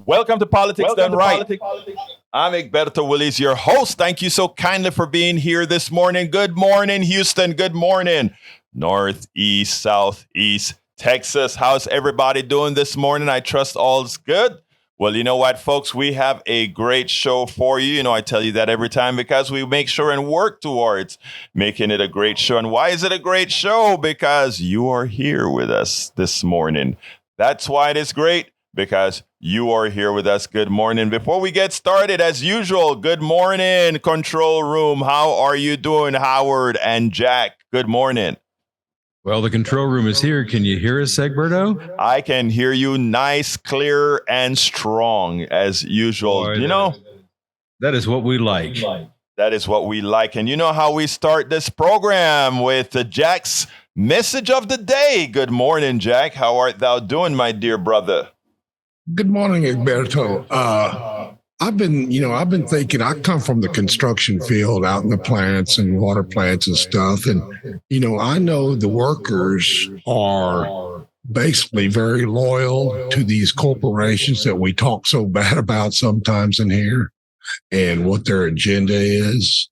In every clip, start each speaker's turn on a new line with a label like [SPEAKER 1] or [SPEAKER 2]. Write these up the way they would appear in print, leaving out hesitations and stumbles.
[SPEAKER 1] Welcome to Politics Done Right. I'm Egberto Willis, your host. Thank you so kindly for being here this morning. Good morning, Houston. Good morning, Northeast, Southeast, Texas. How's everybody doing this morning? I trust all's good. Well, you know what, folks? We have a great show for you. You know, I tell you that every time because we make sure and work towards making it a great show. And why is it a great show? Because you are here with us this morning. That's why it is great, because you are here with us. Good morning. Before we get started, as usual, good morning, control room. How are you doing, Howard and Jack? Good morning.
[SPEAKER 2] Well, the control room is here. Can you hear us, Egberto?
[SPEAKER 1] I can hear you nice, clear, and strong as usual.
[SPEAKER 2] Boy,
[SPEAKER 1] you know,
[SPEAKER 2] that is what we like.
[SPEAKER 1] That is what we like. And you know how we start this program with Jack's message of the day. Good morning, Jack. How art thou doing, my dear brother?
[SPEAKER 3] Good morning, Egberto. I've been thinking. I come from the construction field, out in the plants and water plants and stuff, and I know the workers are basically very loyal to these corporations that we talk so bad about sometimes in here, and what their agenda is.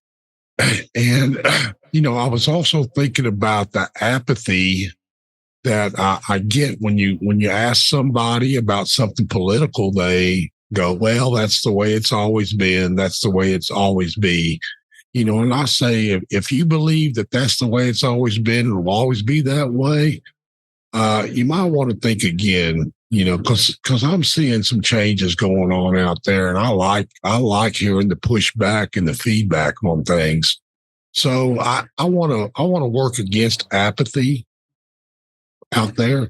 [SPEAKER 3] And I was also thinking about the apathy that I get when you ask somebody about something political. They go, well, that's the way it's always been. That's the way it's always be. And I say, if you believe that that's the way it's always been, it'll always be that way, you might want to think again, because I'm seeing some changes going on out there, and I like hearing the pushback and the feedback on things. So I want to work against apathy out there.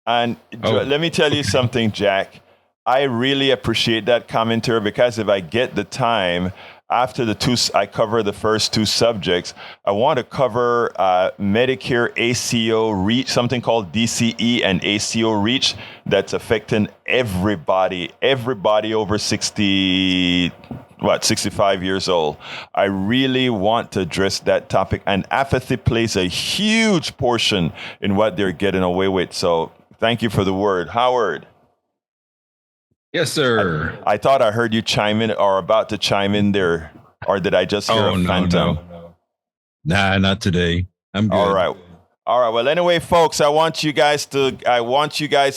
[SPEAKER 1] And let me tell you something, Jack. I really appreciate that commentary, because if I get the time after I cover the first two subjects, I want to cover Medicare ACO REACH, something called DCE and ACO REACH that's affecting everybody over 65 years old. I really want to address that topic, and apathy plays a huge portion in what they're getting away with. So thank you for the word, Howard.
[SPEAKER 2] Yes, sir.
[SPEAKER 1] I thought I heard you chime in or about to chime in there, or did I just hear a phantom?
[SPEAKER 2] No. Nah, not today. I'm good.
[SPEAKER 1] All right. Well, anyway, folks, I want you guys to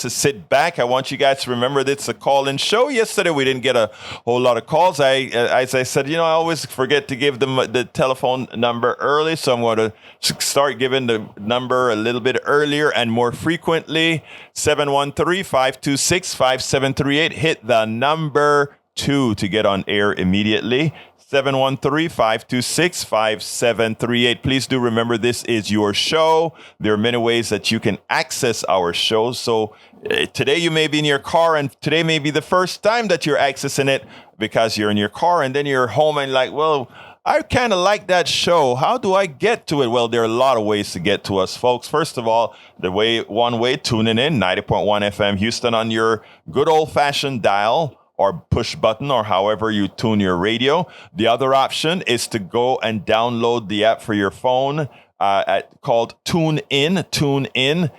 [SPEAKER 1] sit back. I want you guys to remember that it's a call-in show. Yesterday, we didn't get a whole lot of calls. As I said, I always forget to give them the telephone number early, so I'm going to start giving the number a little bit earlier and more frequently. 713-526-5738. Hit the number 2 to get on air immediately. 713-526-5738. Please do remember, this is your show. There are many ways that you can access our show. So today you may be in your car, and today may be the first time that you're accessing it because you're in your car, and then you're home and like, well, I kind of like that show. How do I get to it? Well, there are a lot of ways to get to us, folks. First of all, one way, tuning in, 90.1 FM Houston on your good old-fashioned dial or push button, or however you tune your radio. The other option is to go and download the app for your phone called TuneIn. TuneIn.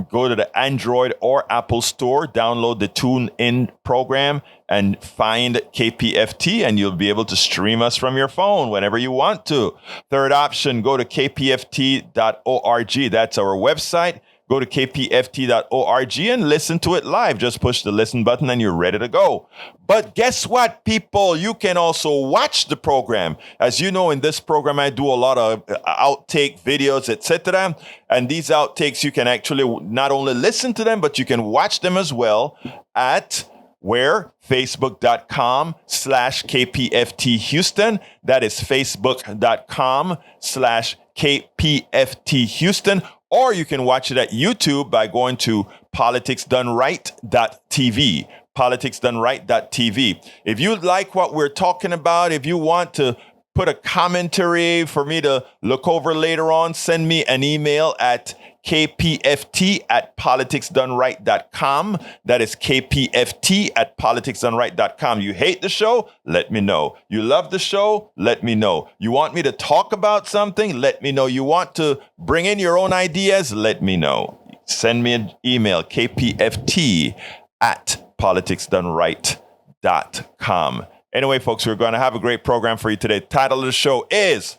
[SPEAKER 1] Go to the Android or Apple store, download the TuneIn program, and find KPFT, and you'll be able to stream us from your phone whenever you want to. Third option, go to kpft.org. That's our website. Go to kpft.org and listen to it live. Just push the listen button and you're ready to go. But guess what, people? You can also watch the program. As you know, in this program, I do a lot of outtake videos, etc. And these outtakes, you can actually not only listen to them, but you can watch them as well at where? Facebook.com/KPFT Houston. That is Facebook.com/KPFT Houston. Or you can watch it at YouTube by going to politicsdoneright.tv. Politicsdoneright.tv. If you like what we're talking about, if you want to put a commentary for me to look over later on, send me an email at kpft@politicsdoneright.com. That is kpft@politicsdoneright.com. You hate the show? Let me know. You love the show? Let me know. You want me to talk about something? Let me know. You want to bring in your own ideas? Let me know. Send me an email, kpft@politicsdoneright.com. politicsdoneright.com. Anyway, folks, we're going to have a great program for you today. Title of the show is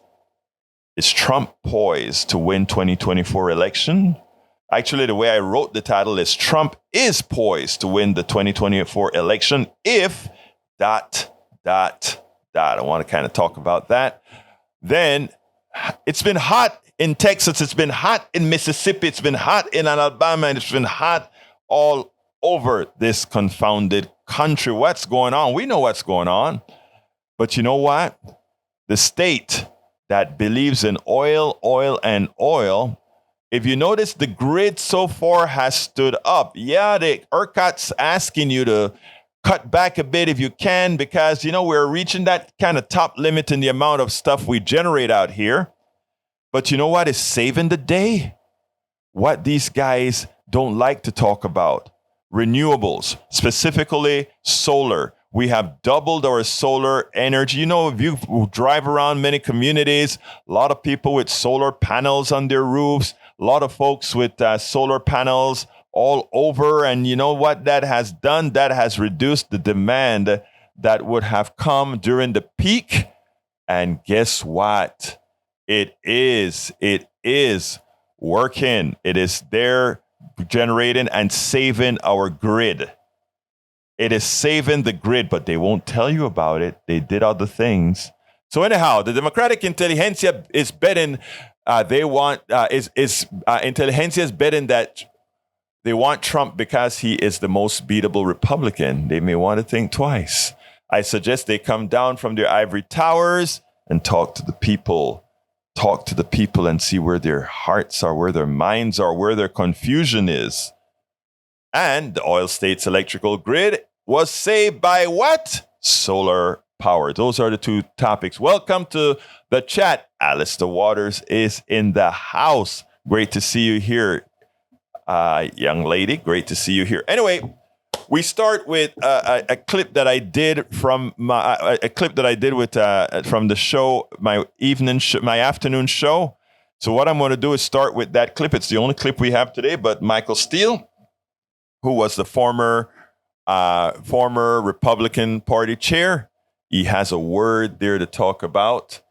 [SPEAKER 1] Trump poised to win 2024 election? Actually, the way I wrote the title is Trump is poised to win the 2024 election if ... I want to kind of talk about that. Then it's been hot in Texas. It's been hot in Mississippi. It's been hot in Alabama. And it's been hot all over this confounded country. What's going on? We know what's going on. But you know what? The state that believes in oil, and oil, if you notice, the grid so far has stood up. Yeah, the ERCOT's asking you to cut back a bit if you can, because, we're reaching that kind of top limit in the amount of stuff we generate out here. But you know what is saving the day? What these guys don't like to talk about. Renewables, specifically solar. We have doubled our solar energy. If you drive around many communities, a lot of people with solar panels on their roofs, a lot of folks with solar panels all over. And you know what that has done? That has reduced the demand that would have come during the peak. And guess what? It is working. It is there generating and saving our grid. It is saving the grid, but they won't tell you about it. They did other things. So anyhow, the Democratic intelligentsia is betting intelligentsia is betting that they want Trump because he is the most beatable Republican. They may want to think twice. I suggest they come down from their ivory towers and talk to the people. Talk to the people and see where their hearts are, where their minds are, where their confusion is. And the oil states electrical grid was saved by what? Solar power. Those are the two topics. Welcome to the chat. Alistair Waters is in the house. Great to see you here, young lady. Great to see you here. Anyway, we start with a clip that I did from from the show, my afternoon show. So what I'm going to do is start with that clip. It's the only clip we have today. But Michael Steele, who was the former Republican Party chair, he has a word there to talk about.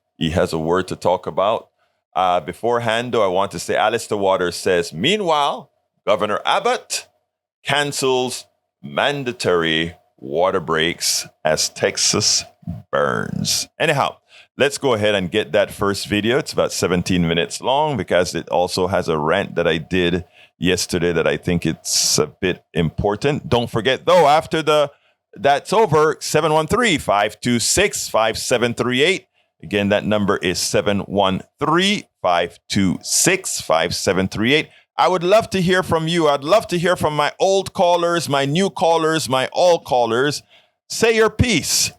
[SPEAKER 1] Beforehand, though, I want to say Alistair Waters says, meanwhile, Governor Abbott cancels mandatory water breaks as Texas burns. Anyhow, let's go ahead and get that first video. It's about 17 minutes long because it also has a rant that I did yesterday that I think it's a bit important. Don't forget, though, after that's over, 713-526-5738. Again, that number is 713-526-5738. I would love to hear from you. I'd love to hear from my old callers, my new callers, my all callers. Say your piece.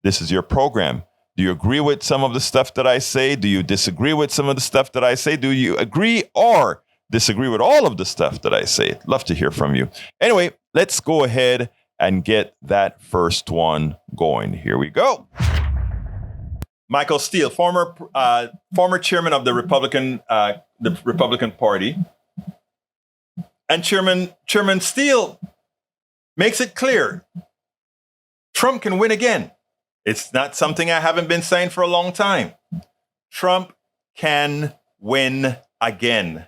[SPEAKER 1] This is your program. Do you agree with some of the stuff that I say? Do you disagree with some of the stuff that I say? Do you agree or disagree with all of the stuff that I say? Love to hear from you. Anyway, let's go ahead and get that first one going. Here we go. Michael Steele, former chairman of the Republican Party. And Chairman Steele makes it clear Trump can win again. It's not something I haven't been saying for a long time. Trump can win again.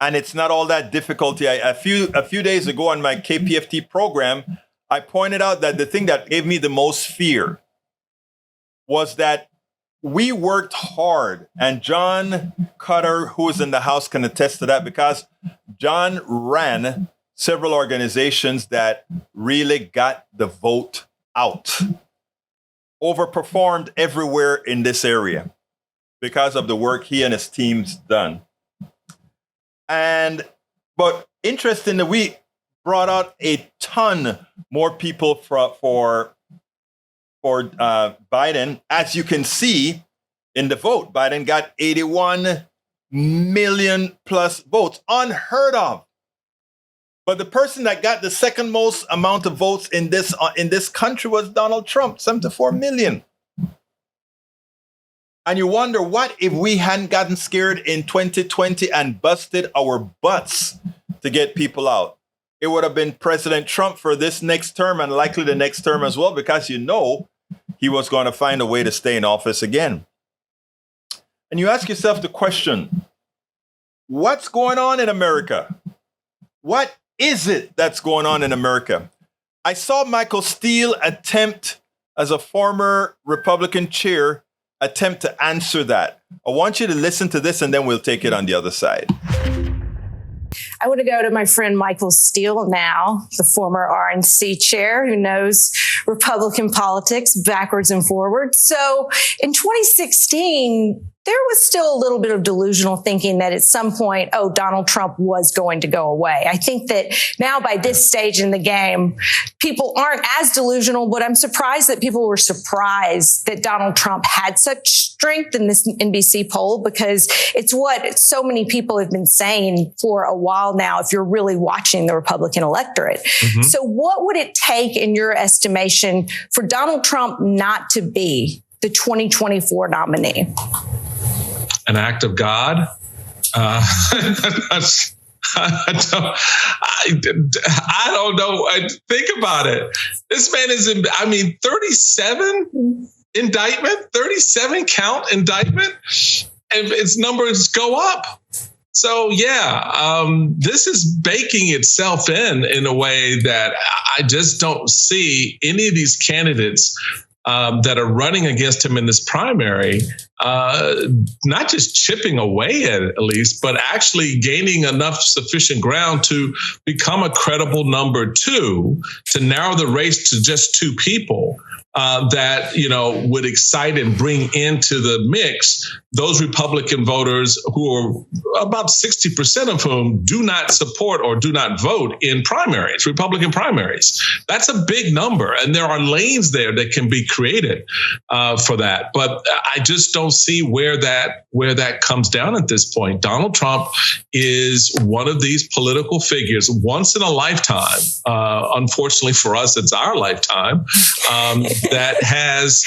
[SPEAKER 1] And it's not all that difficult. A few days ago on my KPFT program, I pointed out that the thing that gave me the most fear was that we worked hard, and John Cutter, who is in the House, can attest to that because John ran several organizations that really got the vote out. Overperformed everywhere in this area because of the work he and his team's done. But interestingly, we brought out a ton more people for Biden. As you can see in the vote, Biden got 81 million plus votes, unheard of. But the person that got the second most amount of votes in this country was Donald Trump, 74 million. And you wonder, what if we hadn't gotten scared in 2020 and busted our butts to get people out? it would have been President Trump for this next term and likely the next term as well, because he was going to find a way to stay in office again. And you ask yourself the question, what's going on in America? What is it that's going on in America? I saw Michael Steele attempt, as a former Republican chair, attempt to answer that. I want you to listen to this and then we'll take it on the other side.
[SPEAKER 4] I want to go to my friend Michael Steele now, the former RNC chair who knows Republican politics backwards and forwards. So in 2016, there was still a little bit of delusional thinking that at some point, Donald Trump was going to go away. I think that now by this stage in the game, people aren't as delusional, but I'm surprised that people were surprised that Donald Trump had such strength in this NBC poll, because it's what so many people have been saying for a while now, if you're really watching the Republican electorate. Mm-hmm. So what would it take, in your estimation, for Donald Trump not to be the 2024 nominee?
[SPEAKER 5] An act of God. I don't know. Think about it. This man is 37 indictment, 37 count indictment, and its numbers go up. So, this is baking itself in a way that I just don't see any of these candidates that are running against him in this primary, not just chipping away at least, but actually gaining enough sufficient ground to become a credible number two, to narrow the race to just two people that, would excite and bring into the mix those Republican voters who are about 60% of whom do not support or do not vote in primaries, Republican primaries. That's a big number. And there are lanes there that can be created for that. But I just don't see where that comes down at this point. Donald Trump is one of these political figures, once in a lifetime. Unfortunately for us, it's our lifetime, that has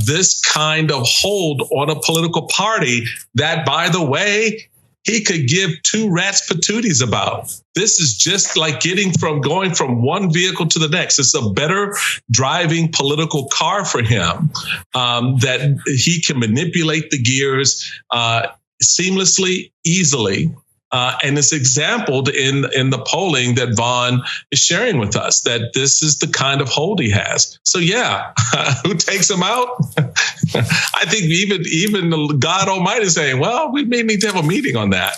[SPEAKER 5] this kind of hold on a political party that, by the way, he could give two rats patooties about. This is just like going from one vehicle to the next. It's a better driving political car for him, that he can manipulate the gears seamlessly, easily. And it's exampled in the polling that Vaughn is sharing with us, that this is the kind of hold he has. So, who takes him out? I think even God Almighty is saying, well, we may need to have a meeting on that,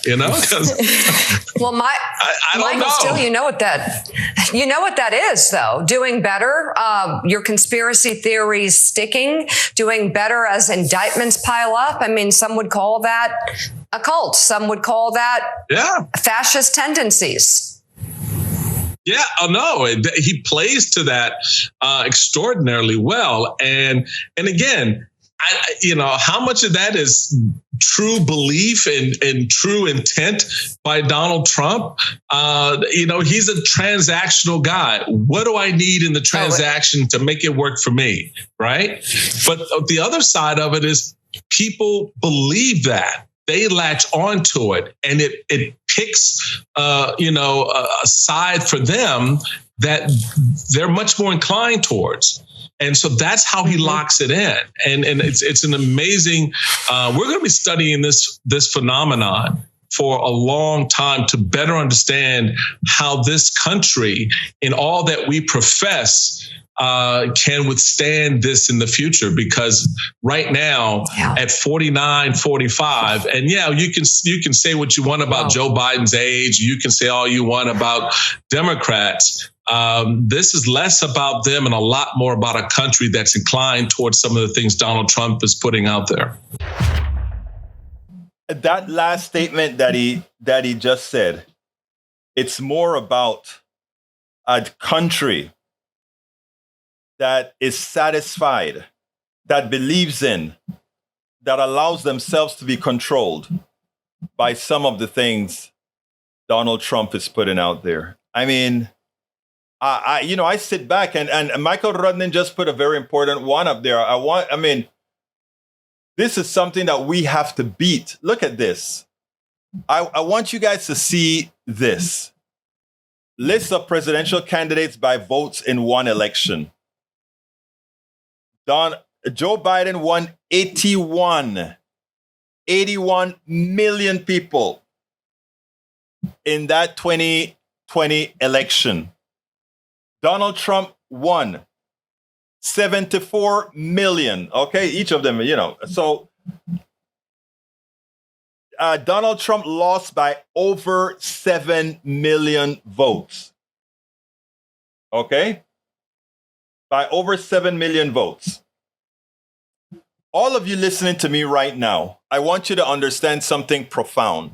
[SPEAKER 6] Well, I don't know. Still, you know what that is, though. Doing better, your conspiracy theories sticking, doing better as indictments pile up. I mean, some would call that a cult. Some would call that fascist tendencies.
[SPEAKER 5] Yeah, no, he plays to that extraordinarily well. And again, how much of that is true belief and true intent by Donald Trump? He's a transactional guy. What do I need in the transaction to make it work for me? Right. But the other side of it is people believe that. They latch onto it, and it picks, a side for them that they're much more inclined towards. And so that's how he locks it in. And it's an amazing, we're going to be studying this phenomenon for a long time to better understand how this country, in all that we profess, can withstand this in the future, because right now at 49, 45, and you can say what you want about Joe Biden's age. You can say all you want about Democrats. This is less about them and a lot more about a country that's inclined towards some of the things Donald Trump is putting out there.
[SPEAKER 1] That last statement that he just said, it's more about a country that is satisfied, that believes in, that allows themselves to be controlled by some of the things Donald Trump is putting out there. I mean, I sit back and Michael Rudnin just put a very important one up there. This is something that we have to beat. Look at this. I want you guys to see this. List of presidential candidates by votes in one election. Joe Biden won 81 million people in that 2020 election. Donald Trump won 74 million. Okay, each of them, So Donald Trump lost by over 7 million votes. Okay? By over 7 million votes. All of you listening to me right now, I want you to understand something profound.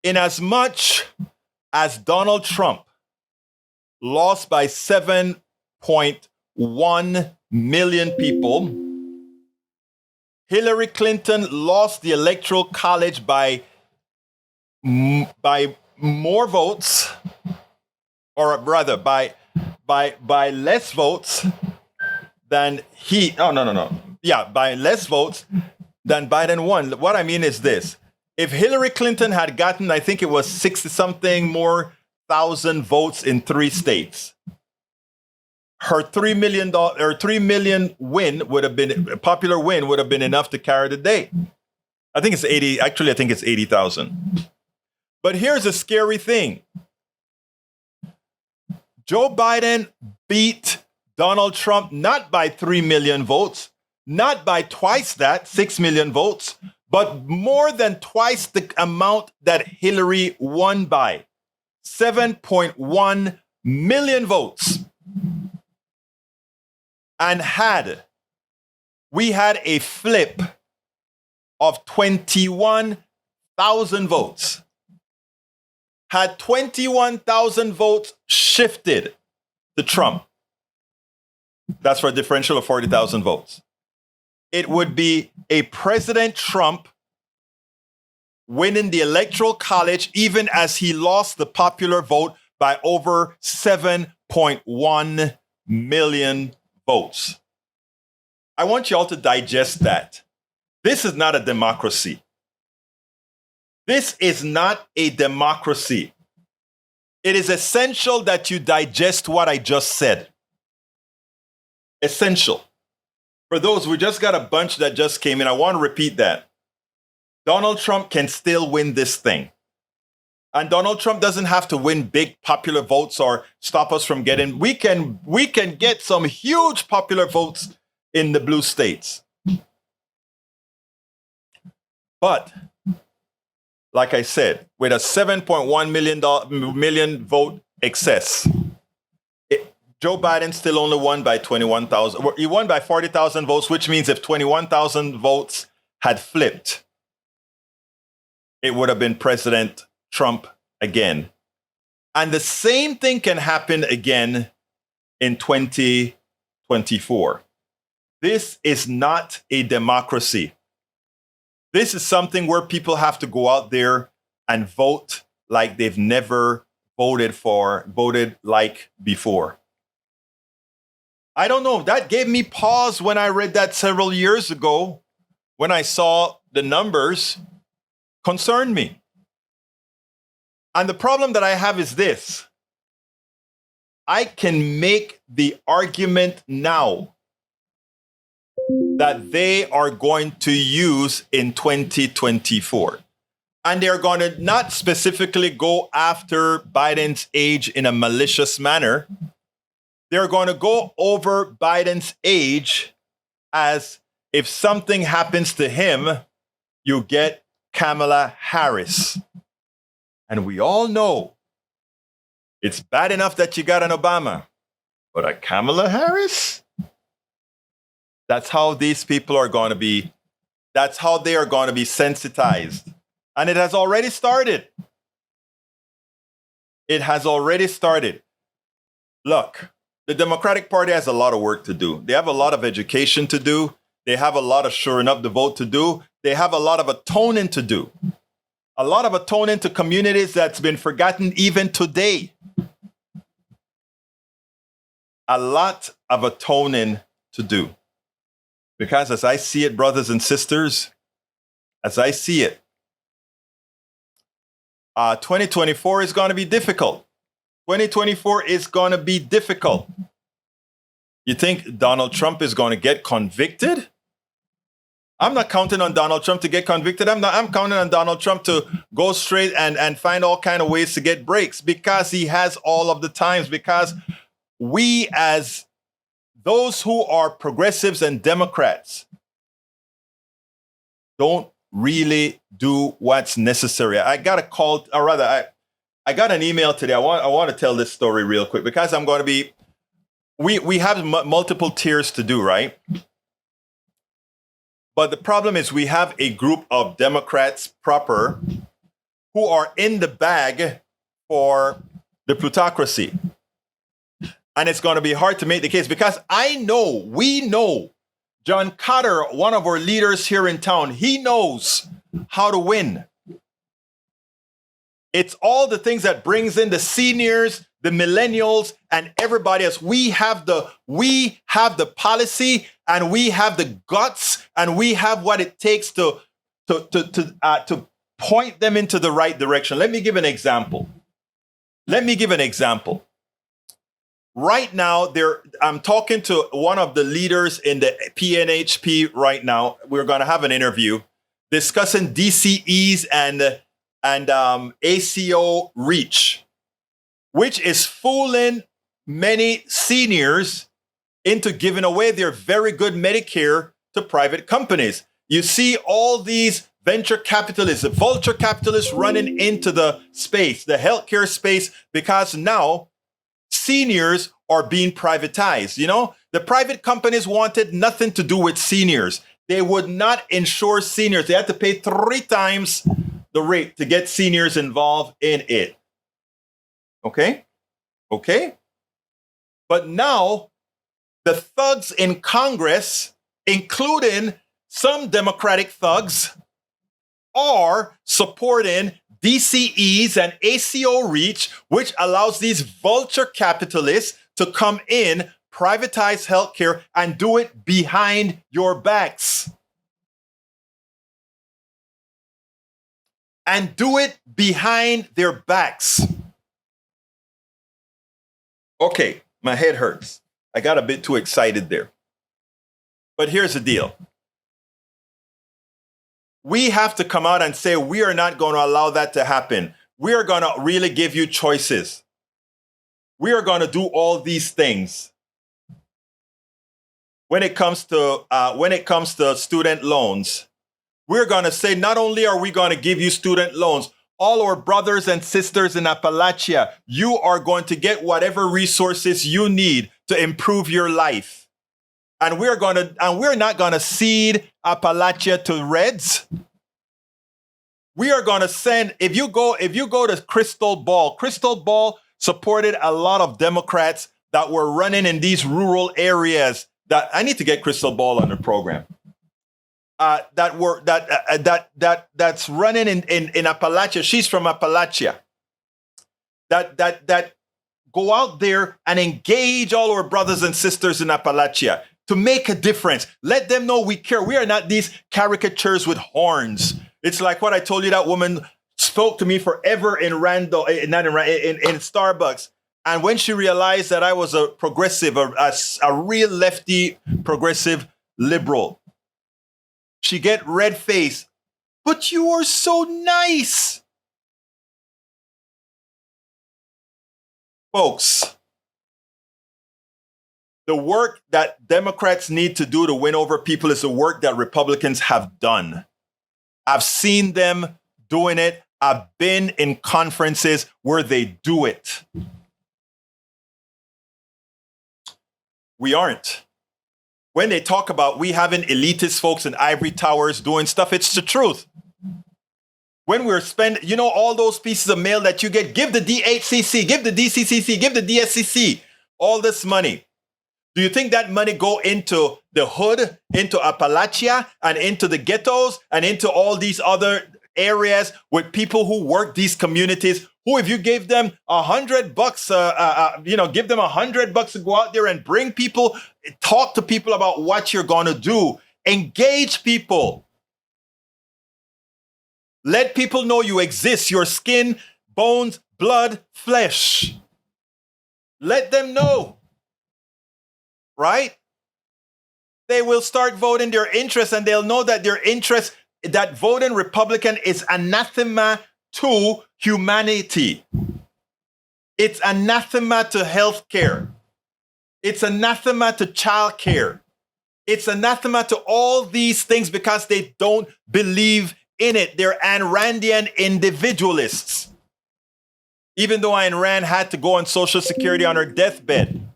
[SPEAKER 1] In as much as Donald Trump lost by 7.1 million people, Hillary Clinton lost the Electoral College by more votes, or rather by less votes than by less votes than Biden won. What I mean is this. If Hillary Clinton had gotten, I think it was 60 something more thousand votes in 3 states, her $3 million win would have been, a popular win would have been enough to carry the day. I think it's 80, actually I think it's 80,000. But here's a scary thing. Joe Biden beat Donald Trump not by 3 million votes, not by twice that, 6 million votes, but more than twice the amount that Hillary won by, 7.1 million votes. And we had a flip of 21,000 votes. Had 21,000 votes shifted to Trump, that's for a differential of 40,000 votes, it would be a President Trump winning the Electoral College, even as he lost the popular vote by over 7.1 million votes. I want you all to digest that. This is not a democracy. This is not a democracy. It is essential that you digest what I just said. Essential. For those, we just got a bunch that just came in. I want to repeat that. Donald Trump can still win this thing. And Donald Trump doesn't have to win big popular votes or stop us from getting, we can get some huge popular votes in the blue states. But like I said, with a 7.1 million vote excess, Joe Biden still only won by 21,000. He won by 40,000 votes, which means if 21,000 votes had flipped, it would have been President Trump again. And the same thing can happen again in 2024. This is not a democracy. This is something where people have to go out there and vote like they've never voted like before. I don't know. That gave me pause when I read that several years ago, when I saw the numbers concerned me. And the problem that I have is this. I can make the argument now that they are going to use in 2024. And they're going to not specifically go after Biden's age in a malicious manner. They're going to go over Biden's age as if something happens to him, you get Kamala Harris. And we all know it's bad enough that you got an Obama, but a Kamala Harris? That's how these people are going to be, that's how they are going to be sensitized. And it has already started. It has already started. Look, the Democratic Party has a lot of work to do. They have a lot of education to do. They have a lot of shoring up the vote to do. They have a lot of atoning to do. A lot of atoning to communities that's been forgotten even today. A lot of atoning to do. Because as I see it, brothers and sisters, as I see it, 2024 is going to be difficult. 2024 is going to be difficult. You think Donald Trump is going to get convicted? I'm not counting on Donald Trump to get convicted. I'm counting on Donald Trump to go straight and find all kind of ways to get breaks, because he has all of the times, because we, as those who are progressives and Democrats, don't really do what's necessary. I got a call, or rather, I got an email today. I want to tell this story real quick, because I'm going to be, we have multiple tiers to do, right? But the problem is we have a group of Democrats proper who are in the bag for the plutocracy. And it's going to be hard to make the case, because we know, John Cotter, one of our leaders here in town, he knows how to win. It's all the things that brings in the seniors, the millennials, and everybody else. We have the policy, and we have the guts, and we have what it takes to point them into the right direction. Let me give an example. Right now, I'm talking to one of the leaders in the PNHP right now. We're going to have an interview discussing DCEs and ACO reach, which is fooling many seniors into giving away their very good Medicare to private companies. You see all these venture capitalists, vulture capitalists running into the space, the healthcare space, because now seniors are being privatized. You know, the private companies wanted nothing to do with seniors. They would not insure seniors. They had to pay 3 times the rate to get seniors involved in it. Okay? But now, the thugs in Congress, including some Democratic thugs, are supporting DCEs and ACO reach, which allows these vulture capitalists to come in, privatize healthcare, and do it behind your backs. And do it behind their backs. Okay, my head hurts. I got a bit too excited there. But here's the deal. We have to come out and say, we are not going to allow that to happen. We are going to really give you choices. We are going to do all these things. When it comes to student loans, we're going to say, not only are we going to give you student loans, all our brothers and sisters in Appalachia, you are going to get whatever resources you need to improve your life. And we're not going to cede Appalachia to Reds. We are going to send, if you go to Crystal Ball supported a lot of Democrats that were running in these rural areas. That I need to get Crystal Ball on the program. That's running in Appalachia. She's from Appalachia. That go out there and engage all our brothers and sisters in Appalachia to make a difference. Let them know we care. We are not these caricatures with horns. It's like what I told you, that woman spoke to me forever in Starbucks. And when she realized that I was a progressive, a real lefty progressive liberal, she get red face. But you are so nice. Folks, the work that Democrats need to do to win over people is the work that Republicans have done. I've seen them doing it. I've been in conferences where they do it. We aren't. When they talk about we having elitist folks in ivory towers doing stuff, it's the truth. When we're spending, all those pieces of mail that you get, give the DHCC, give the DCCC, give the DSCC all this money. Do you think that money go into the hood, into Appalachia, and into the ghettos, and into all these other areas with people who work these communities, who, if you gave them $100, give them $100 to go out there and bring people, talk to people about what you're going to do, engage people. Let people know you exist. Your skin, bones, blood, flesh. Let them know. Right? They will start voting their interest, and they'll know that their interest, that voting Republican is anathema to humanity. It's anathema to healthcare. It's anathema to childcare. It's anathema to all these things because they don't believe in it. They're Ayn Randian individualists. Even though Ayn Rand had to go on Social Security on her deathbed.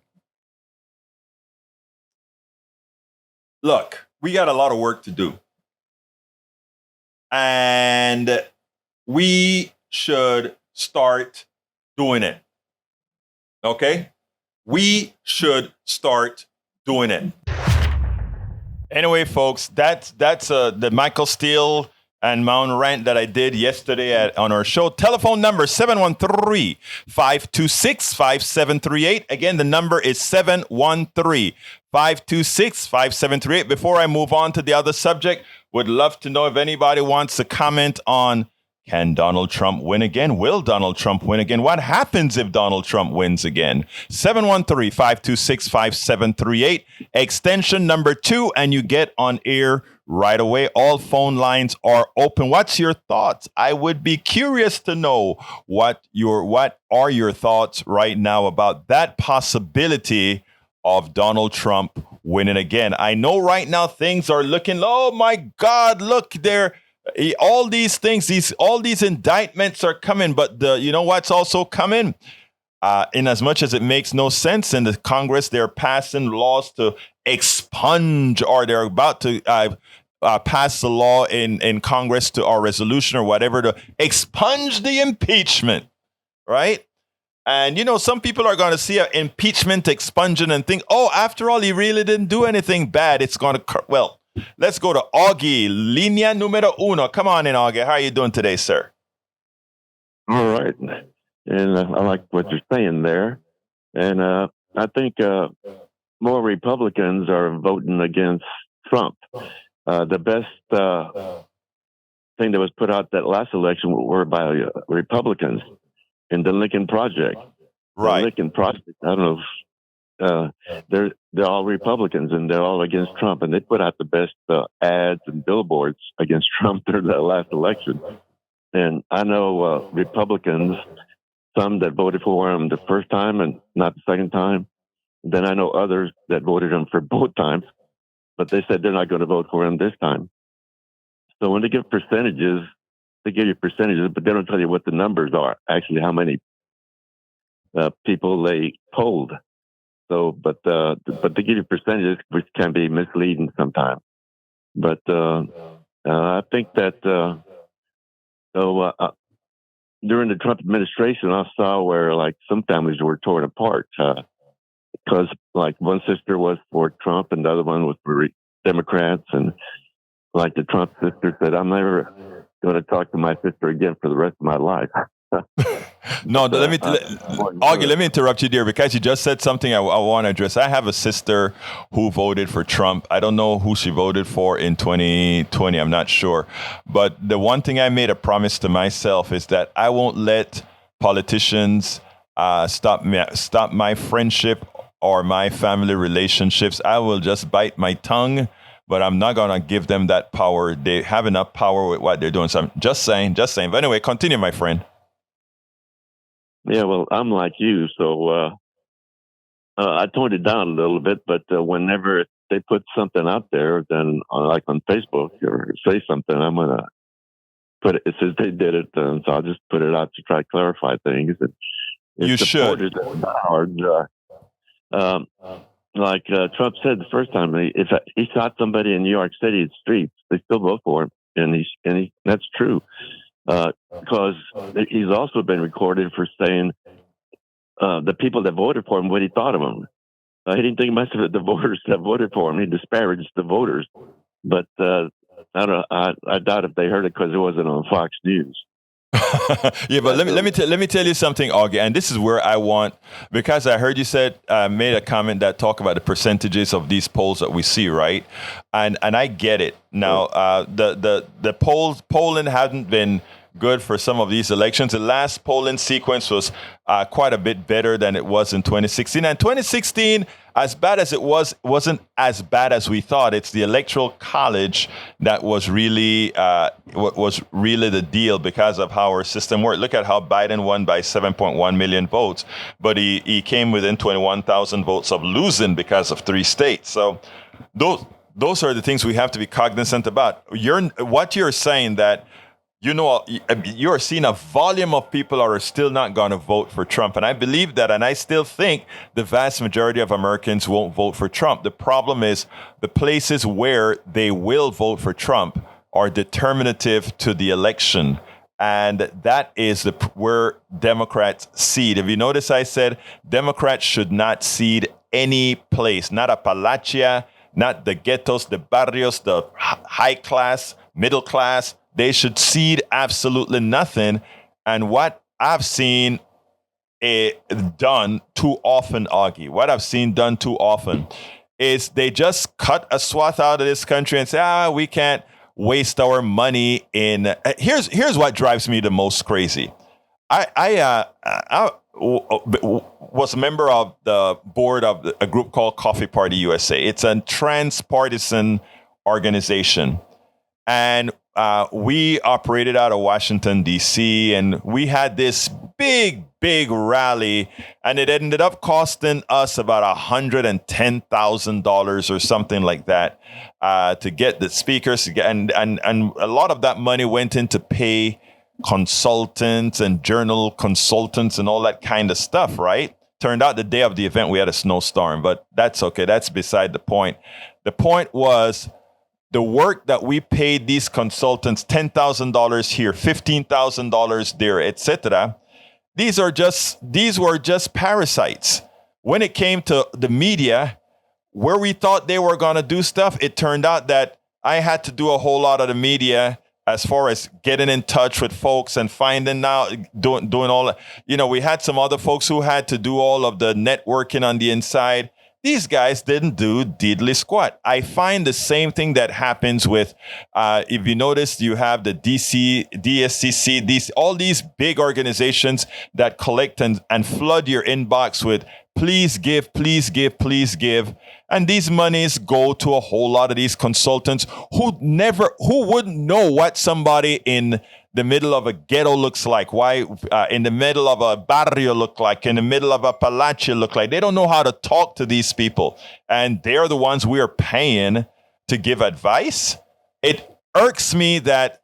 [SPEAKER 1] Look, we got a lot of work to do. And we should start doing it. Okay? We should start doing it. Anyway, folks, that's the Michael Steele and Mount rant that I did yesterday on our show. Telephone number 713-526-5738. Again, the number is 713-526-5738. Before I move on to the other subject, would love to know if anybody wants to comment on, can Donald Trump win again? Will Donald Trump win again? What happens if Donald Trump wins again? 713-526-5738, extension number 2, and you get on air right away. All phone lines are open. What's your thoughts? I would be curious to know what are your thoughts right now about that possibility of Donald Trump winning again. I know right now things are looking, oh my God, look there. All these things, all these indictments are coming, but you know what's also coming? In as much as it makes no sense in the Congress, they're passing laws to expunge, or they're about to pass the law in Congress or resolution or whatever to expunge the impeachment, right? And, some people are going to see an impeachment expunging and think, oh, after all, he really didn't do anything bad. It's going to, well, let's go to Augie, línea número 1. Come on in, Augie. How are you doing today, sir?
[SPEAKER 7] All right. And I like what you're saying there. And I think more Republicans are voting against Trump. The best thing that was put out that last election were by Republicans in the Lincoln Project.
[SPEAKER 1] Right.
[SPEAKER 7] The Lincoln Project, I don't know if they're all Republicans and they're all against Trump, and they put out the best ads and billboards against Trump during the last election. And I know Republicans, some that voted for him the first time and not the second time. Then I know others that voted him for both times, but they said they're not going to vote for him this time. So when they give percentages, they give you percentages, but they don't tell you what the numbers are, actually how many people they polled. So, but they give you percentages, which can be misleading sometimes. But I think that during the Trump administration, I saw where like some families were torn apart because like one sister was for Trump and the other one was for Democrats, and like the Trump sister said, "I'm never going to talk to my sister again for the rest of my life."
[SPEAKER 1] No, Augie, let me interrupt you there because you just said something I want to address. I have a sister who voted for Trump. I don't know who she voted for in 2020. I'm not sure. But the one thing I made a promise to myself is that I won't let politicians stop my friendship or my family relationships. I will just bite my tongue, but I'm not going to give them that power. They have enough power with what they're doing. So I'm just saying. But anyway, continue, my friend.
[SPEAKER 7] Yeah, well, I'm like you, so I toned it down a little bit. But whenever they put something out there, then like on Facebook or say something, I'm gonna put it. It says they did it, so I'll just put it out to try to clarify things. And
[SPEAKER 1] you should.
[SPEAKER 7] Hard. Like Trump said the first time, if he shot somebody in New York City streets, they still vote for him, and that's true. Because he's also been recorded for saying the people that voted for him what he thought of him. He didn't think much of it, the voters that voted for him. He disparaged the voters. But I doubt if they heard it because it wasn't on Fox News.
[SPEAKER 1] Yeah, but let me tell you something, Augie, and this is where I want, because I heard you said made a comment that talk about the percentages of these polls that we see, right? And I get it. Now, the polling hadn't been good for some of these elections. The last polling sequence was quite a bit better than it was in 2016. And 2016, as bad as it wasn't as bad as we thought. It's the Electoral College that was really the deal because of how our system worked. Look at how Biden won by 7.1 million votes, but he came within 21,000 votes of losing because of 3 states. So those are the things we have to be cognizant about. What you're saying that, you're seeing a volume of people are still not going to vote for Trump. And I believe that, and I still think the vast majority of Americans won't vote for Trump. The problem is the places where they will vote for Trump are determinative to the election. And that is where Democrats seed. If you notice, I said Democrats should not seed any place, not Appalachia, not the ghettos, the barrios, the high class, middle class. They should cede absolutely nothing. And what I've seen done too often, Augie, what I've seen done too often is they just cut a swath out of this country and say, we can't waste our money in. Here's what drives me the most crazy. I was a member of the board of a group called Coffee Party USA. It's a transpartisan organization. And we operated out of Washington, D.C., and we had this big rally, and it ended up costing us about $110,000 or something like that to get the speakers. And a lot of that money went into pay consultants and journal consultants and all that kind of stuff, right? Turned out the day of the event, we had a snowstorm, but that's okay. That's beside the point. The point was, the work that we paid these consultants, $10,000 here, $15,000 there, etc. These were just parasites. When it came to the media, where we thought they were going to do stuff, it turned out that I had to do a whole lot of the media as far as getting in touch with folks and finding out, doing all that. We had some other folks who had to do all of the networking on the inside. These guys didn't do diddly squat. I find the same thing that happens with, if you notice, you have the DC, DSCC, all these big organizations that collect and flood your inbox with, please give, please give, please give. And these monies go to a whole lot of these consultants who wouldn't know what somebody in the middle of a ghetto looks like, why in the middle of a barrio look like, in the middle of a Appalachia look like. They don't know how to talk to these people. And they're the ones we are paying to give advice. It irks me that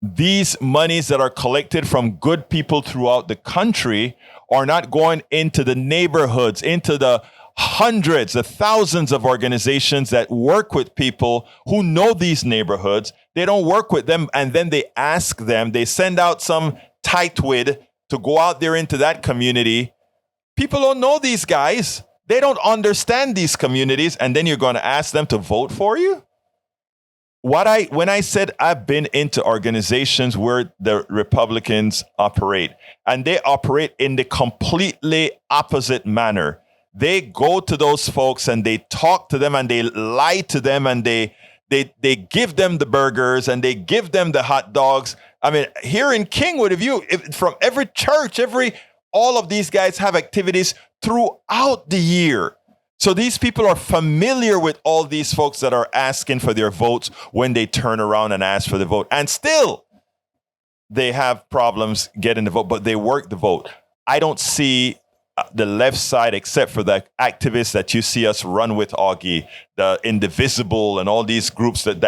[SPEAKER 1] these monies that are collected from good people throughout the country are not going into the neighborhoods, into the hundreds, the thousands of organizations that work with people who know these neighborhoods. They don't work with them, and then they ask them, they send out some tightwad to go out there into that community. People don't know these guys. They don't understand these communities, and then you're going to ask them to vote for you? When I said I've been into organizations where the Republicans operate, and they operate in the completely opposite manner. They go to those folks and they talk to them and they lie to them and they give them the burgers and they give them the hot dogs. I mean, here in Kingwood, from every church, all of these guys have activities throughout the year. So these people are familiar with all these folks that are asking for their votes when they turn around and ask for the vote. And still, they have problems getting the vote, but they work the vote. I don't see the left side, except for the activists that you see us run with, Augie, the Indivisible and all these groups that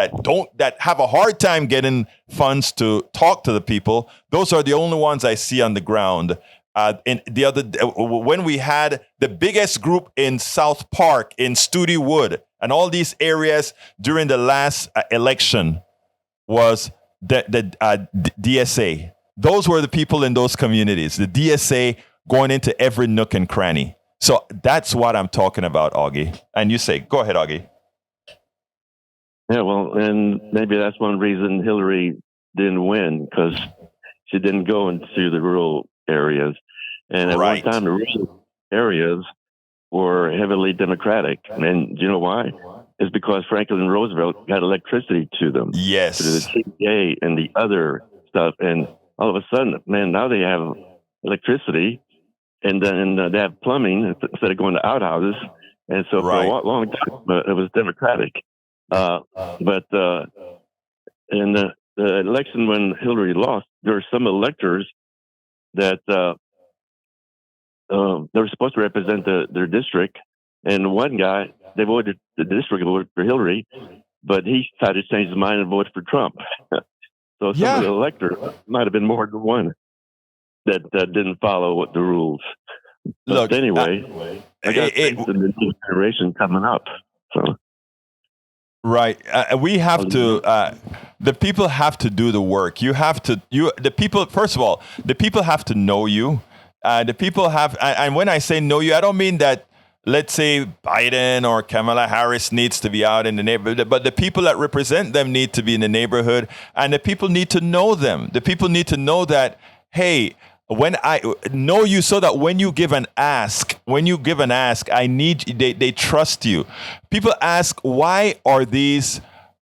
[SPEAKER 1] have a hard time getting funds to talk to the people. Those are the only ones I see on the ground. When we had the biggest group in South Park, in Studi Wood, and all these areas during the last election was the DSA. Those were the people in those communities, the DSA going into every nook and cranny. So that's what I'm talking about, Augie. And you say, go ahead, Augie.
[SPEAKER 7] Yeah, well, and maybe that's one reason Hillary didn't win, because she didn't go into the rural areas. And at
[SPEAKER 1] Right.
[SPEAKER 7] one time, the rural areas were heavily Democratic. And do you know why? It's because Franklin Roosevelt got electricity to them.
[SPEAKER 1] Yes.
[SPEAKER 7] Through the TVA and the other stuff. And all of a sudden, man, now they have electricity, and then they have plumbing instead of going to outhouses. And so for
[SPEAKER 1] Right.
[SPEAKER 7] a long time, it was Democratic. But in the election when Hillary lost, there were some electors that they were supposed to represent their district. And one guy, they voted, the district voted for Hillary, but he decided to change his mind and vote for Trump. So some of the electors might have been more than one that didn't follow what the rules. But
[SPEAKER 1] Look,
[SPEAKER 7] anyway, I got faith in the new generation coming up. So
[SPEAKER 1] right, we have to. The people have to do the work. You have to. The people. First of all, the people have to know you. The people have. And when I say know you, I don't mean that. Let's say Biden or Kamala Harris needs to be out in the neighborhood, but the people that represent them need to be in the neighborhood, and the people need to know them. The people need to know that, hey, when I know you, so that when you give an ask, I need, they trust you. People ask, why are these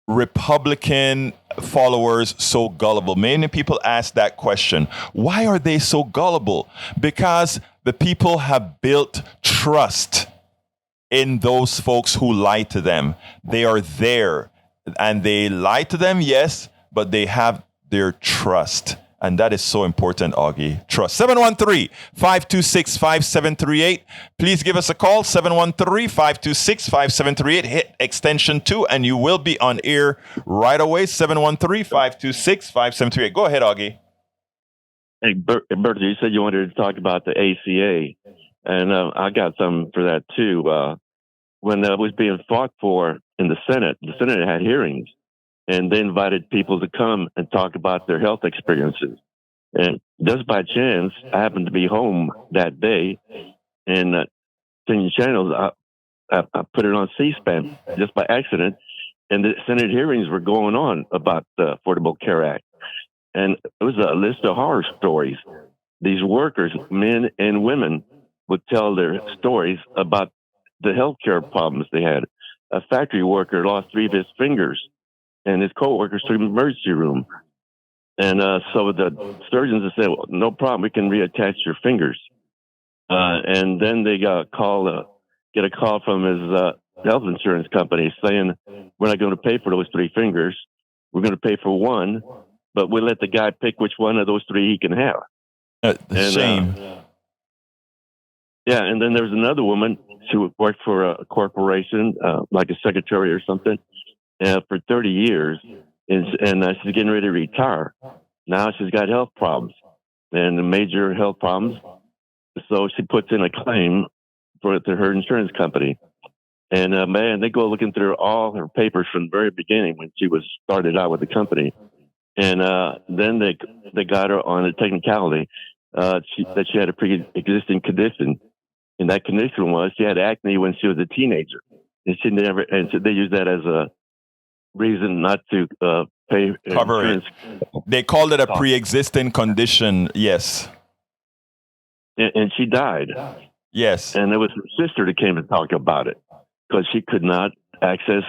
[SPEAKER 1] Republican followers so gullible? Many people ask that question. Why are they so gullible? Because the people have built trust in those folks who lie to them. They are there and they lie to them, yes, but they have their trust. And that is so important, Augie. Trust. 713-526-5738. Please give us a call, 713-526-5738. Hit extension 2, and you will be on air right away, 713-526-5738. Go ahead, Augie.
[SPEAKER 7] Hey, Bertie, you said you wanted to talk about the ACA, and I got some for that, too. When it was being fought for in the Senate had hearings, and they invited people to come and talk about their health experiences. And just by chance, I happened to be home that day, and changing channels, I put it on C-SPAN just by accident, and the Senate hearings were going on about the Affordable Care Act. And it was a list of horror stories. These workers, men and women, would tell their stories about the healthcare problems they had. A factory worker lost 3 of his fingers, and his coworkers took him to the emergency room. And so the surgeons said, well, no problem, we can reattach your fingers. And then they get a call from his health insurance company saying, we're not going to pay for those 3 fingers. We're going to pay for one, but we'll let the guy pick which one of those 3 he can have.
[SPEAKER 1] Shame.
[SPEAKER 7] Yeah, and then there's another woman. She worked for a corporation, like a secretary or something, for 30 years, and she's getting ready to retire. Now she's got health problems, and major health problems. So she puts in a claim to her insurance company. And man, they go looking through all her papers from the very beginning when she was started out with the company. And then they got her on a technicality that she had a pre-existing condition. And that condition was she had acne when she was a teenager, and so they used that as a reason not to pay
[SPEAKER 1] Cover
[SPEAKER 7] insurance.
[SPEAKER 1] They called it a pre-existing condition. Yes.
[SPEAKER 7] And she died.
[SPEAKER 1] Yes.
[SPEAKER 7] And it was her sister that came and talked about it because she could not access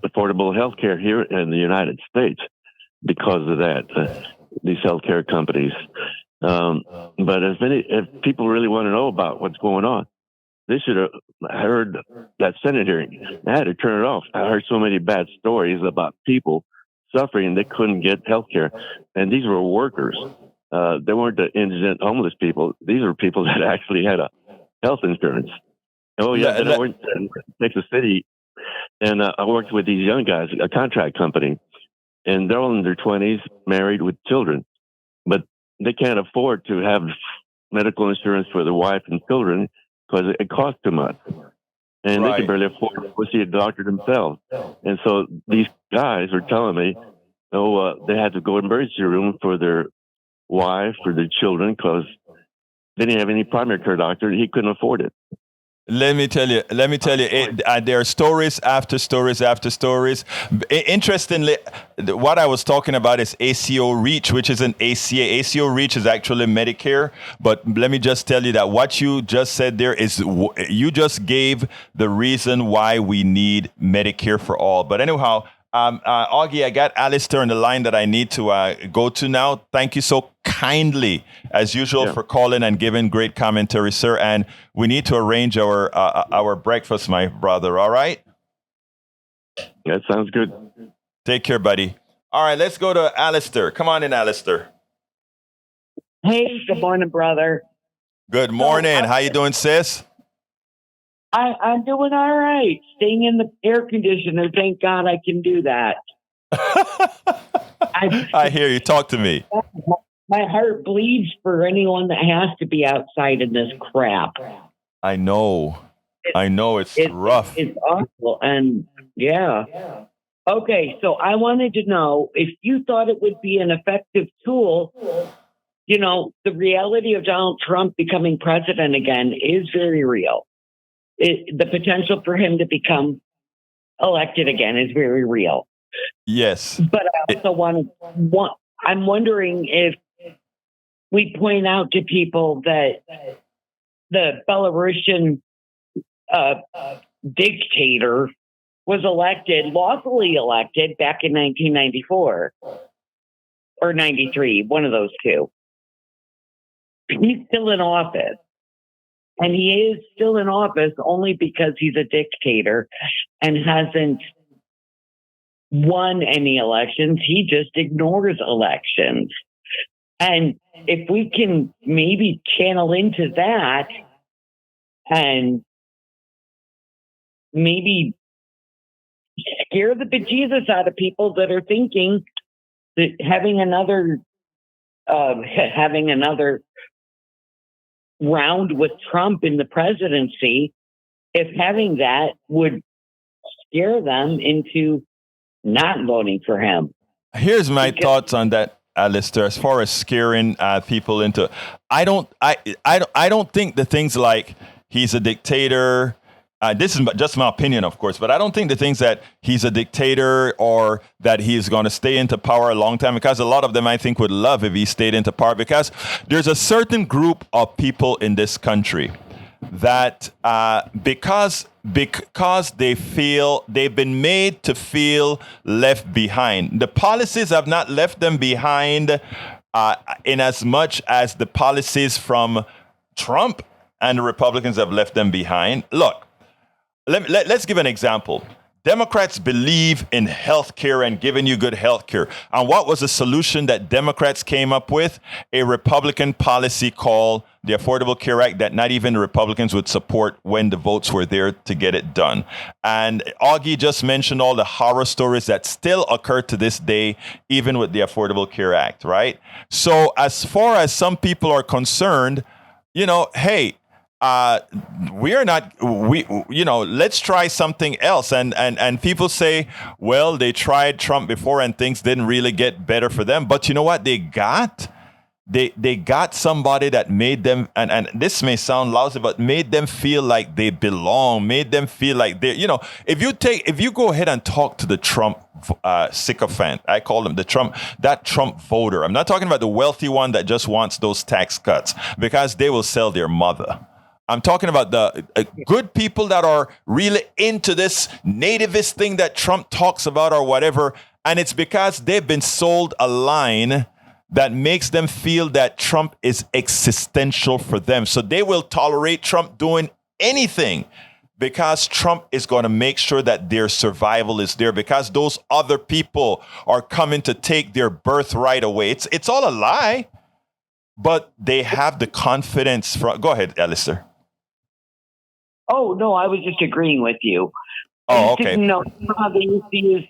[SPEAKER 7] affordable health care here in the United States because of that. These healthcare companies. But if people really want to know about what's going on, they should have heard that Senate hearing. I had to turn it off. I heard so many bad stories about people suffering and they couldn't get health care. And these were workers. They weren't the indigent homeless people. These were people that actually had a health insurance. Oh, yeah. Then I went to Texas City, and I worked with these young guys, a contract company. And they're all in their 20s, married with children. But they can't afford to have medical insurance for their wife and children because it costs too much. And they can barely afford to go see a doctor themselves. And so these guys were telling me, they had to go to the emergency room for their wife or their children because they didn't have any primary care doctor. He couldn't afford it.
[SPEAKER 1] Let me tell you, there are stories after stories after stories. Interestingly, what I was talking about is ACO REACH, which is an ACA. ACO REACH is actually Medicare. But let me just tell you that what you just said there is, you just gave the reason why we need Medicare for all. But anyhow, Augie, I got Alistair on the line that I need to go to now. Thank you so kindly, as usual, for calling and giving great commentary, sir. And we need to arrange our breakfast, my brother. All right?
[SPEAKER 7] That sounds good.
[SPEAKER 1] Take care, buddy. All right, let's go to Alistair. Come on in, Alistair.
[SPEAKER 8] Hey, good morning, brother.
[SPEAKER 1] Good morning. How you doing, sis?
[SPEAKER 8] I'm doing all right. Staying in the air conditioner. Thank God I can do that.
[SPEAKER 1] I hear you. Talk to me.
[SPEAKER 8] My heart bleeds for anyone that has to be outside in this crap.
[SPEAKER 1] I know. It's rough.
[SPEAKER 8] It's awful. And yeah. Okay, so I wanted to know if you thought it would be an effective tool. You know, the reality of Donald Trump becoming president again is very real. The potential for him to become elected again is very real.
[SPEAKER 1] Yes.
[SPEAKER 8] But I also I'm wondering if we point out to people that the Belarusian dictator was lawfully elected back in 1994 or 93, one of those two. He's still in office. And he is still in office only because he's a dictator and hasn't won any elections. He just ignores elections. And if we can maybe channel into that and maybe scare the bejesus out of people that are thinking that having another round with Trump in the presidency, if having that would scare them into not voting for him.
[SPEAKER 1] Here's my thoughts on that, Alistair. As far as scaring people into, I don't think the things like he's a dictator. This is just my opinion, of course, but I don't think the things that he's a dictator or that he's going to stay into power a long time, because a lot of them I think would love if he stayed into power, because there's a certain group of people in this country that because they feel they've been made to feel left behind. The policies have not left them behind in as much as the policies from Trump and the Republicans have left them behind. Look. Let's give an example. Democrats believe in health care and giving you good health care. And what was the solution that Democrats came up with? A Republican policy called the Affordable Care Act that not even the Republicans would support when the votes were there to get it done. And Augie just mentioned all the horror stories that still occur to this day, even with the Affordable Care Act, right? So as far as some people are concerned, hey, let's try something else. And people say, well, they tried Trump before and things didn't really get better for them. But you know what they got? They got somebody that made them, and this may sound lousy, but made them feel like they belong, made them feel like they, if you go ahead and talk to the Trump sycophant, I call them that Trump voter. I'm not talking about the wealthy one that just wants those tax cuts, because they will sell their mother. I'm talking about the good people that are really into this nativist thing that Trump talks about or whatever. And it's because they've been sold a line that makes them feel that Trump is existential for them. So they will tolerate Trump doing anything because Trump is going to make sure that their survival is there, because those other people are coming to take their birthright away. It's all a lie, but they have the confidence. Go ahead, Alistair.
[SPEAKER 8] Oh, no, I was just agreeing with you.
[SPEAKER 1] Oh, okay.
[SPEAKER 8] Didn't know how they used to use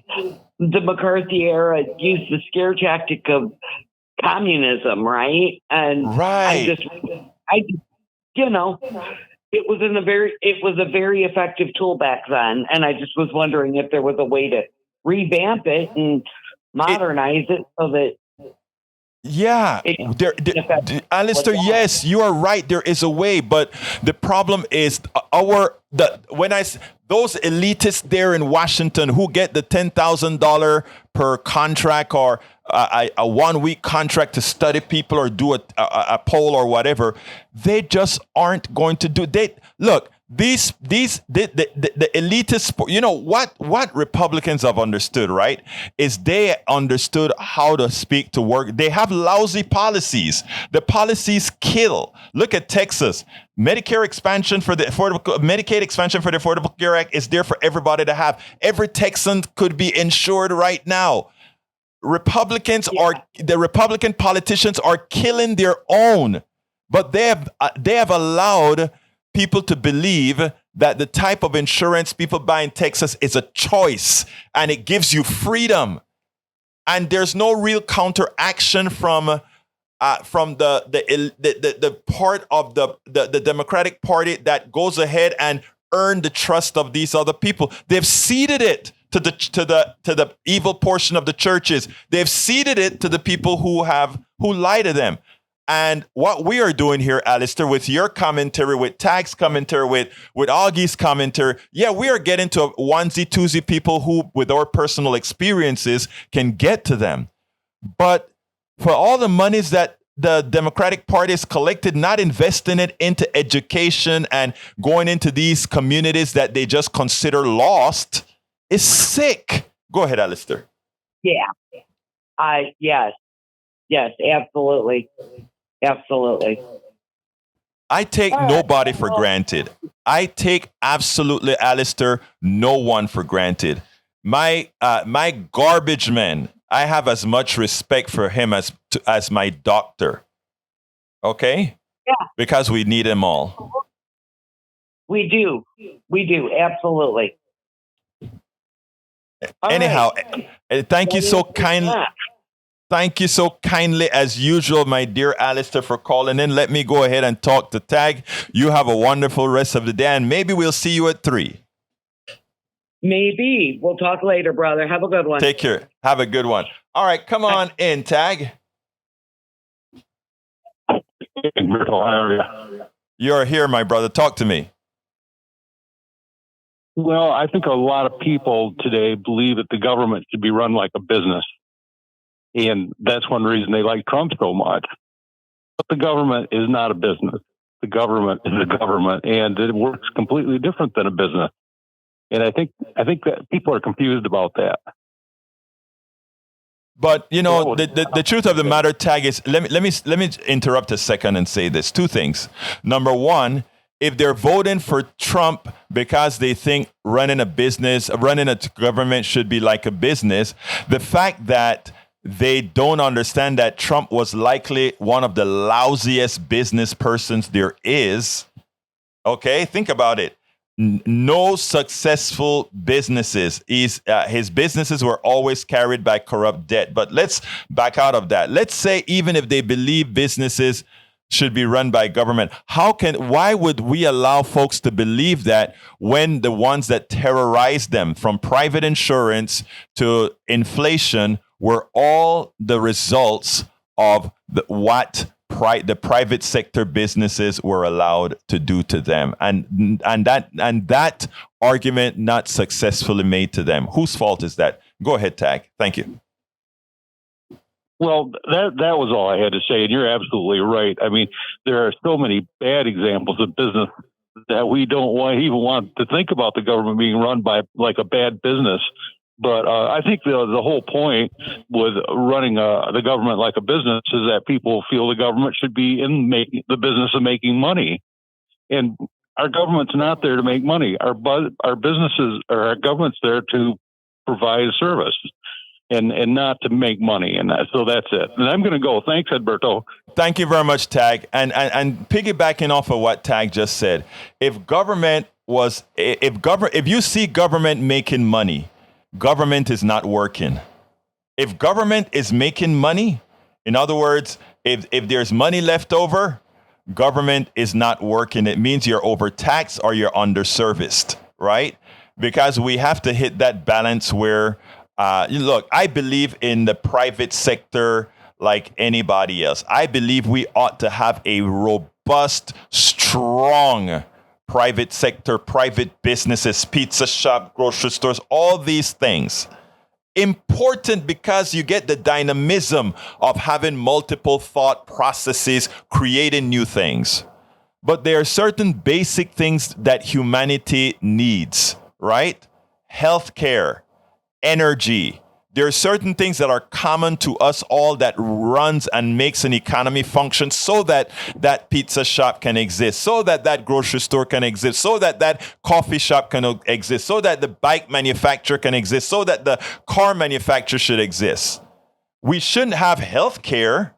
[SPEAKER 8] the McCarthy era, use the scare tactic of communism, right? And
[SPEAKER 1] right.
[SPEAKER 8] it was a very effective tool back then. And I just was wondering if there was a way to revamp it and modernize it so that
[SPEAKER 1] Yeah, Alistair, yes, you are right. There is a way, but the problem is those elitists there in Washington who get the $10,000 per contract or a 1 week contract to study people or do a poll or whatever, they just aren't going to do. The elitists, you know what Republicans have understood, right? Is they understood how to speak to work. They have lousy policies. The policies kill. Look at Texas. Medicaid expansion for the Affordable Care Act is there for everybody to have. Every Texan could be insured right now. The Republican politicians are killing their own, but they have allowed people to believe that the type of insurance people buy in Texas is a choice and it gives you freedom. And there's no real counteraction from the part of the Democratic Party that goes ahead and earn the trust of these other people. They've ceded it to the evil portion of the churches. They've ceded it to the people who lie to them. And what we are doing here, Alistair, with your commentary, with Tag's commentary, with Augie's commentary, yeah, we are getting to onesie, twosie people who, with our personal experiences, can get to them. But for all the monies that the Democratic Party has collected, not investing it into education and going into these communities that they just consider lost is sick. Go ahead, Alistair.
[SPEAKER 8] Yeah. Yes, absolutely. Absolutely.
[SPEAKER 1] I take nobody for granted. I take absolutely, Alistair, no one for granted. My garbage man, I have as much respect for him as my doctor. Okay?
[SPEAKER 8] Yeah.
[SPEAKER 1] Because we need them all.
[SPEAKER 8] We do. Absolutely.
[SPEAKER 1] Anyhow, thank you so kindly. Thank you so kindly, as usual, my dear Alistair, for calling in. Let me go ahead and talk to Tag. You have a wonderful rest of the day, and maybe we'll see you at 3.
[SPEAKER 8] Maybe. We'll talk later, brother. Have a good one.
[SPEAKER 1] Take care. Have a good one. All right, come on in, Tag. You're here, my brother. Talk to me.
[SPEAKER 9] Well, I think a lot of people today believe that the government should be run like a business. And that's one reason they like Trump so much. But the government is not a business. The government is a government, and it works completely different than a business. And I think that people are confused about that.
[SPEAKER 1] But you know, the truth of the matter, Tag, is let me interrupt a second and say this. 2 things. Number one, if they're voting for Trump because they think running a government should be like a business, the fact that they don't understand that Trump was likely one of the lousiest business persons there is. Okay, think about it. No successful businesses. His businesses were always carried by corrupt debt. But let's back out of that. Let's say even if they believe businesses should be run by government, why would we allow folks to believe that when the ones that terrorize them, from private insurance to inflation, were all the results of the private sector businesses were allowed to do to them, and that argument not successfully made to them? Whose fault is that? Go ahead, Tag. Thank you.
[SPEAKER 9] Well, that was all I had to say, and you're absolutely right. I mean, there are so many bad examples of business that we don't even want to think about the government being run by like a bad business. But I think the whole point with running the government like a business is that people feel the government should be in the business of making money. And our government's not there to make money. Our businesses or our government's there to provide a service and not to make money. And so that's it. And I'm going to go. Thanks, Edberto.
[SPEAKER 1] Thank you very much, Tag. And piggybacking off of what Tag just said, if you see government making money, government is not working. If government is making money, in other words, if there's money left over, government is not working. It means you're overtaxed or you're underserviced, right? Because we have to hit that balance where, look, I believe in the private sector like anybody else. I believe we ought to have a robust, strong private sector, private businesses, pizza shop, grocery stores, all these things. Important because you get the dynamism of having multiple thought processes, creating new things. But there are certain basic things that humanity needs, right? Healthcare, energy. There are certain things that are common to us all that runs and makes an economy function so that that pizza shop can exist, so that that grocery store can exist, so that that coffee shop can exist, so that the bike manufacturer can exist, so that the car manufacturer should exist. We shouldn't have healthcare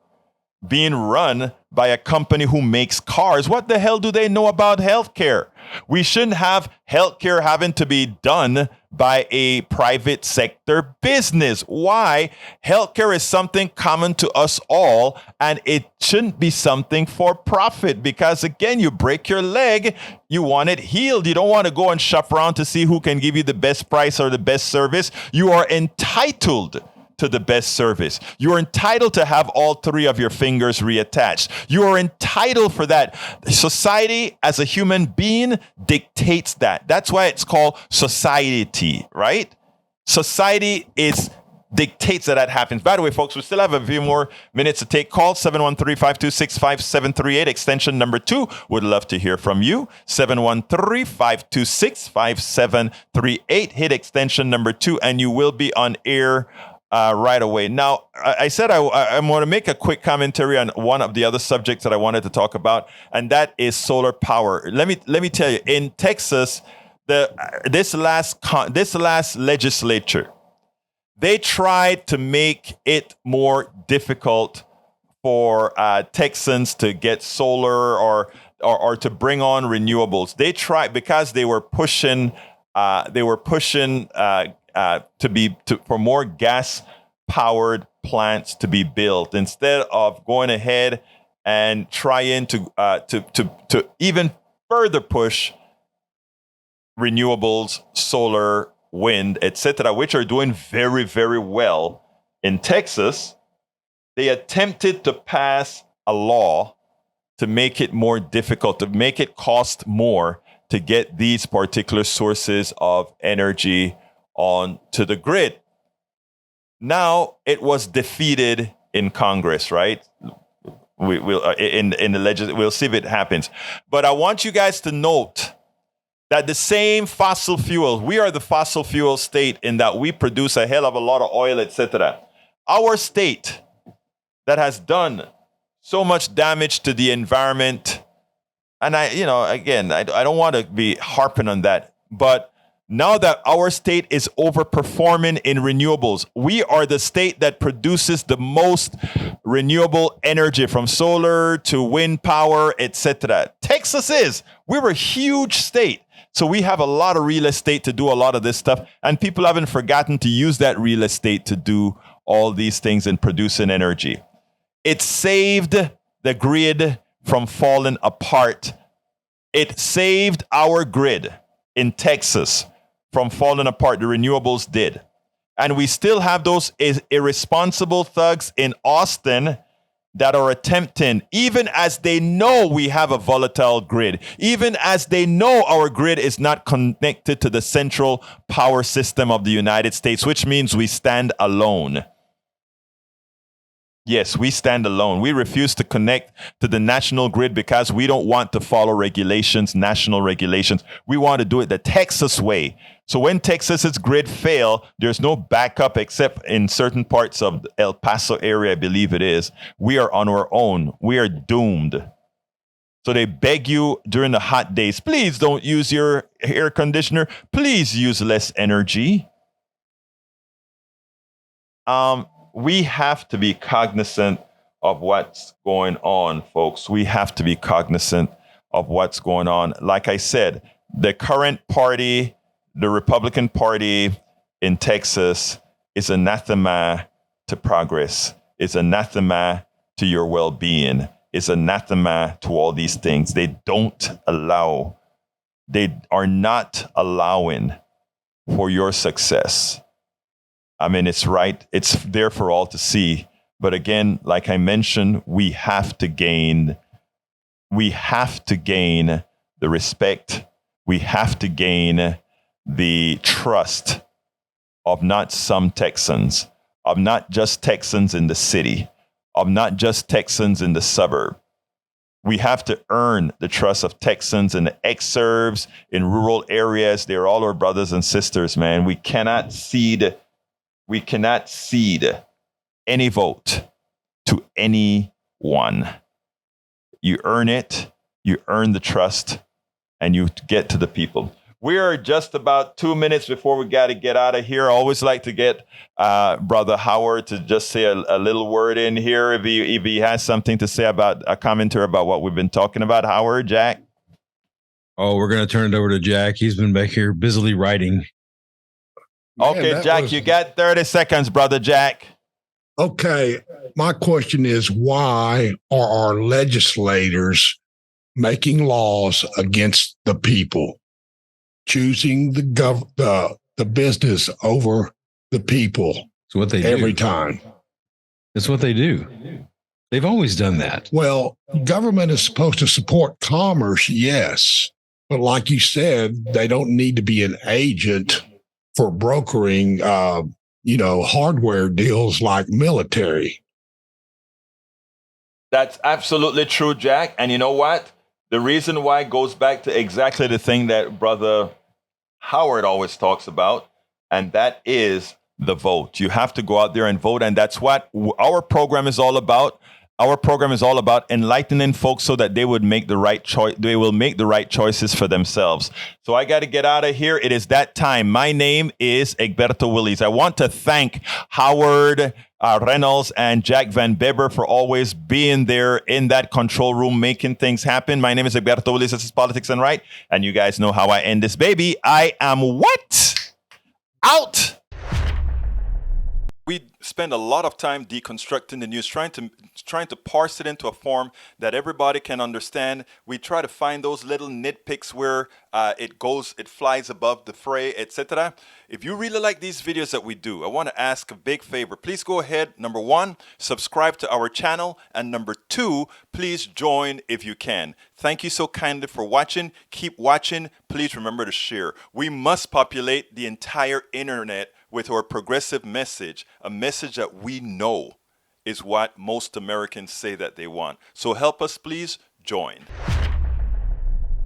[SPEAKER 1] being run by a company who makes cars. What the hell do they know about healthcare? We shouldn't have healthcare having to be done by a private sector business. Why? Healthcare is something common to us all, and it shouldn't be something for profit because, again, you break your leg, you want it healed. You don't want to go and shop around to see who can give you the best price or the best service. You are entitled to the best service. You're entitled to have all three of your fingers reattached. You are entitled for that. Society as a human being dictates that. That's why it's called society, right? Society dictates that happens. By the way, folks, we still have a few more minutes to take calls. 713-526-5738, extension number 2. Would love to hear from you. 713-526-5738. Hit extension number 2 and you will be on air right away. Now, I said I'm going to make a quick commentary on one of the other subjects that I wanted to talk about, and that is solar power. Let me tell you, in Texas, this last legislature, they tried to make it more difficult for Texans to get solar or to bring on renewables. They tried because they were pushing for more gas-powered plants to be built instead of going ahead and trying to even further push renewables, solar, wind, etc., which are doing very, very well in Texas. They attempted to pass a law to make it more difficult, to make it cost more to get these particular sources of energy onto the grid. Now it was defeated in Congress, right? We'll in the legislature. We'll see if it happens. But I want you guys to note that the same fossil fuels, we are the fossil fuel state in that we produce a hell of a lot of oil, etc. Our state that has done so much damage to the environment, and I don't want to be harping on that, but now that our state is overperforming in renewables, we are the state that produces the most renewable energy from solar to wind power, etc. Texas is. We're a huge state. So we have a lot of real estate to do a lot of this stuff. And people haven't forgotten to use that real estate to do all these things and producing energy. It saved the grid from falling apart. It saved our grid in Texas from falling apart. The renewables did. And we still have those irresponsible thugs in Austin that are attempting, even as they know we have a volatile grid, even as they know our grid is not connected to the central power system of the United States, which means we stand alone. Yes, we stand alone. We refuse to connect to the national grid because we don't want to follow regulations, national regulations. We want to do it the Texas way. So when Texas's grid fail, there's no backup except in certain parts of the El Paso area, I believe it is. We are on our own. We are doomed. So they beg you during the hot days, please don't use your air conditioner. Please use less energy. We have to be cognizant of what's going on, folks. We have to be cognizant of what's going on. Like I said, the current party, the Republican Party in Texas, is anathema to progress, is anathema to your well-being, is anathema to all these things. They are not allowing for your success. I mean, it's right. It's there for all to see. But again, like I mentioned, we have to gain the respect. We have to gain the trust of not some Texans, of not just Texans in the city, of not just Texans in the suburb. We have to earn the trust of Texans in the exurbs, in rural areas. They're all our brothers and sisters, man. We cannot cede any vote to anyone. You earn it, you earn the trust, and you get to the people. We are just about 2 minutes before we got to get out of here. I always like to get Brother Howard to just say a little word in here if he has something to say about a commentary about what we've been talking about. Howard, Jack?
[SPEAKER 2] Oh, we're going to turn it over to Jack. He's been back here busily writing.
[SPEAKER 1] Okay, Jack, you got 30 seconds, Brother Jack.
[SPEAKER 3] Okay. My question is, why are our legislators making laws against the people, choosing the business over the people?
[SPEAKER 2] It's what they
[SPEAKER 3] every
[SPEAKER 2] do.
[SPEAKER 3] time.
[SPEAKER 2] It's what they do. They've always done that.
[SPEAKER 3] Well, government is supposed to support commerce, yes. But like you said, they don't need to be an agent for brokering, hardware deals like military.
[SPEAKER 1] That's absolutely true, Jack. And you know what? The reason why goes back to exactly the thing that Brother Howard always talks about, and that is the vote. You have to go out there and vote, and that's what our program is all about. Our program is all about enlightening folks so that they would make the right choice. They will make the right choices for themselves. So I got to get out of here. It is that time. My name is Egberto Willis. I want to thank Howard Reynolds and Jack Van Bibber for always being there in that control room, making things happen. My name is Egberto Willis. This is Politics and Right. And you guys know how I end this baby. I am what? Out. We spend a lot of time deconstructing the news, trying to parse it into a form that everybody can understand. We try to find those little nitpicks where it flies above the fray, etc. If you really like these videos that we do, I want to ask a big favor. Please go ahead. Number 1, subscribe to our channel. And number 2, please join if you can. Thank you so kindly for watching. Keep watching. Please remember to share. We must populate the entire internet with our progressive message, a message that we know is what most Americans say that they want. So help us, please join.